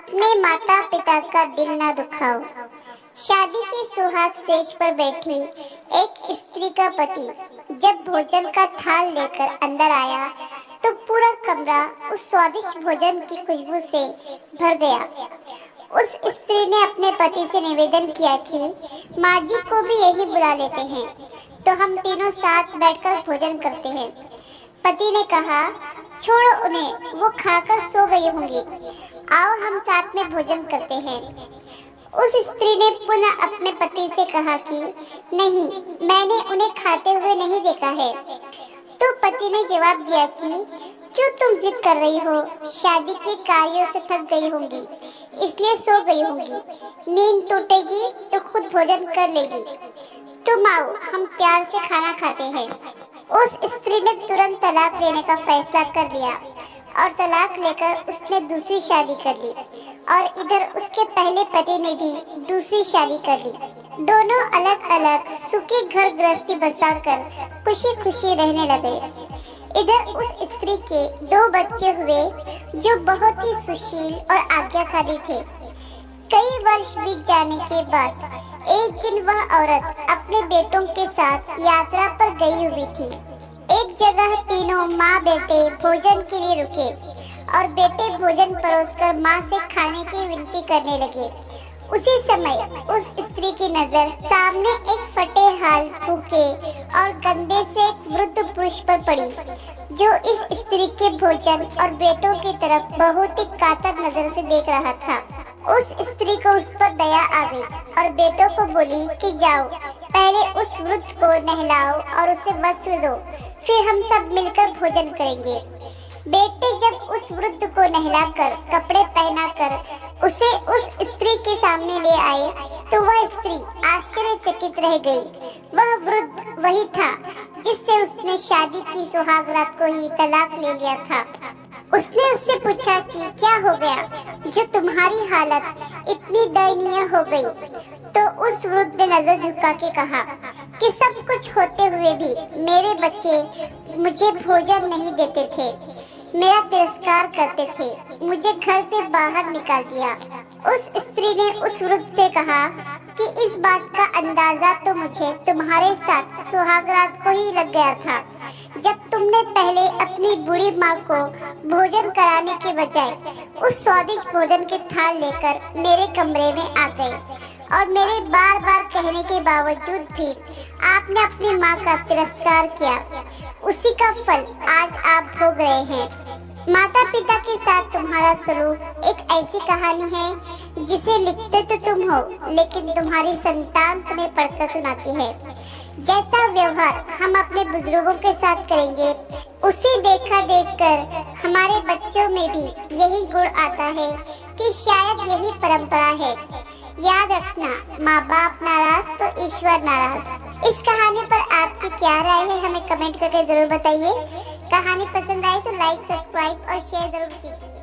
अपने माता पिता का दिल ना दुखाओ। शादी के सुहाग सेज पर बैठी एक स्त्री का पति जब भोजन का थाल लेकर अंदर आया तो पूरा कमरा उस स्वादिष्ट भोजन की खुशबू से भर गया। उस स्त्री ने अपने पति से निवेदन किया कि माँ जी को भी यही बुला लेते हैं तो हम तीनों साथ बैठकर भोजन करते हैं। पति ने कहा, छोड़ो उन्हें, वो खाकर सो गई होंगी, आओ हम साथ में भोजन करते हैं। उस स्त्री ने पुनः अपने पति से कहा कि नहीं, मैंने उन्हें खाते हुए नहीं देखा है। तो पति ने जवाब दिया कि क्यों तुम जिद कर रही हो, शादी के कार्यों से थक गई होंगी इसलिए सो गई होंगी, नींद टूटेगी तो खुद भोजन कर लेगी, तुम आओ हम प्यार से खाना खाते हैं। उस स्त्री ने तुरंत तलाक लेने का फैसला कर लिया और तलाक लेकर उसने दूसरी शादी कर ली और इधर उसके पहले पति ने भी दूसरी शादी कर ली। दोनों अलग अलग सुखी घर गृहस्थी बसाकर खुशी खुशी रहने लगे। इधर उस स्त्री के 2 बच्चे हुए जो बहुत ही सुशील और आज्ञाकारी थे। कई वर्ष बीत जाने के बाद एक दिन वह औरत अपने बेटों के साथ यात्रा पर गई हुई थी। एक जगह तीनों माँ बेटे भोजन के लिए रुके और बेटे भोजन परोसकर माँ से खाने की विनती करने लगे। उसी समय उस स्त्री की नजर सामने एक फटे हाल, भूखे और गंदे से एक वृद्ध पुरुष पर पड़ी जो इस स्त्री के भोजन और बेटों की तरफ बहुत ही कातर नजर से देख रहा था। उस स्त्री को उस पर दया आ गई और बेटों को बोली कि जाओ, पहले उस वृद्ध को नहलाओ और उसे वस्त्र दो, फिर हम सब मिलकर भोजन करेंगे। बेटे जब उस वृद्ध को नहलाकर कपड़े पहनाकर उसे उस स्त्री के सामने ले आए तो वह स्त्री आश्चर्यचकित रह गई। वह वृद्ध वही था जिससे उसने शादी की सुहाग रात को ही तलाक ले लिया था। उसने उससे पूछा कि क्या हो गया जो तुम्हारी हालत इतनी दयनीय हो गई। तो उस वृद्ध ने नजर झुका के कहा कि सब कुछ होते हुए भी मेरे बच्चे मुझे भोजन नहीं देते थे, मेरा तिरस्कार करते थे, मुझे घर से बाहर निकाल दिया। उस स्त्री ने उस वृद्ध से कहा कि इस बात का अंदाजा तो मुझे तुम्हारे साथ सुहागरात को ही लग गया था, जब तुमने पहले अपनी बूढ़ी माँ को भोजन कराने के बजाय उस स्वादिष्ट भोजन के थाल लेकर मेरे कमरे में आ गए और मेरे बार बार कहने के बावजूद भी आपने अपनी माँ का तिरस्कार किया। उसी का फल आज आप भोग रहे हैं। माता पिता के साथ तुम्हारा सलूक एक ऐसी कहानी है जिसे लिखते तो तुम हो, लेकिन तुम्हारी संतान तुम्हें पढ़कर सुनाती है। जैसा व्यवहार हम अपने बुजुर्गों के साथ करेंगे, उसे देखा देखकर हमारे बच्चों में भी यही गुण आता है कि शायद यही परंपरा है। याद रखना, माँ बाप नाराज तो ईश्वर नाराज। इस कहानी पर आपकी क्या राय है, हमें कमेंट करके जरूर बताइए। कहानी पसंद आए तो लाइक, सब्सक्राइब और शेयर जरूर कीजिए।